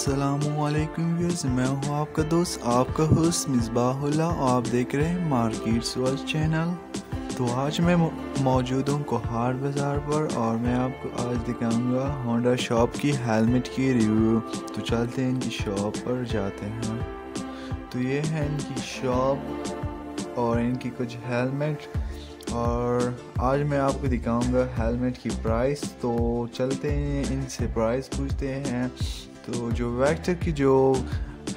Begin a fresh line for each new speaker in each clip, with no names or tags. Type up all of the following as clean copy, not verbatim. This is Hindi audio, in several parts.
अस्सलामुअलैकुम व्यूअर्स, मैं हूँ आपका दोस्त आपका होस्ट मिसबाहुल्लाह और आप देख रहे हैं मार्केट्स वर्ल्ड चैनल। तो आज मैं मौजूद हूँ कोहार बाज़ार पर और मैं आपको आज दिखाऊंगा होंडा शॉप की हेलमेट की रिव्यू। तो चलते हैं इनकी शॉप पर जाते हैं। तो ये है इनकी शॉप और इनकी कुछ हेलमेट और आज मैं आपको दिखाऊंगा हेलमेट की प्राइस। तो चलते हैं इनसे प्राइस पूछते हैं। तो जो वेक्टर की जो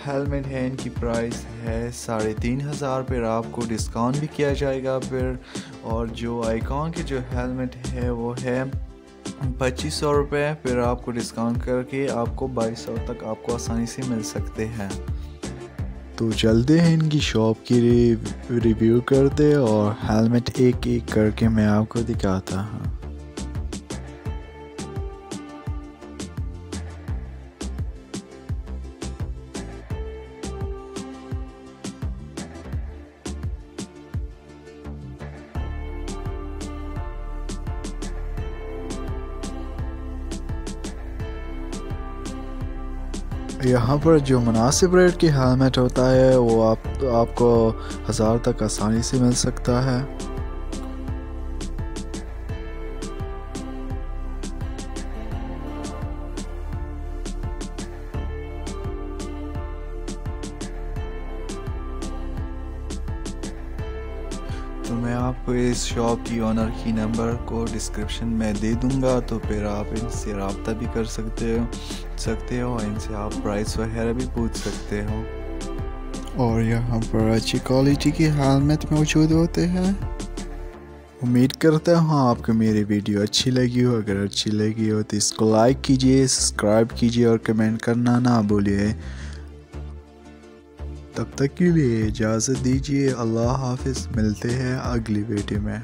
हेलमेट है इनकी प्राइस है 3,500 पर, आपको डिस्काउंट भी किया जाएगा फिर। और जो आइकॉन की जो हेलमेट है वो है 2,500 रुपये, फिर आपको डिस्काउंट करके आपको 2,200 तक आपको आसानी से मिल सकते हैं। तो चलते हैं इनकी शॉप की रिव्यू करते और हेलमेट एक एक करके मैं आपको दिखाता हूँ। यहाँ पर जो मुनासिब रेट की हेलमेट होता है वो आपको 1000 तक आसानी से मिल सकता है। तो मैं आपको इस शॉप की ओनर की नंबर को डिस्क्रिप्शन में दे दूंगा, तो फिर आप इनसे रब्ता भी कर सकते हो इनसे आप प्राइस वगैरह भी पूछ सकते हो। और यहाँ पर अच्छी क्वालिटी की हेलमेट मौजूद होते हैं। उम्मीद करता हूँ आपको मेरी वीडियो अच्छी लगी हो। अगर अच्छी लगी हो तो इसको लाइक कीजिए, सब्सक्राइब कीजिए और कमेंट करना ना भूलिए। तब तक के लिए इजाज़त दीजिए। अल्लाह हाफिज़, मिलते हैं अगली वीडियो में।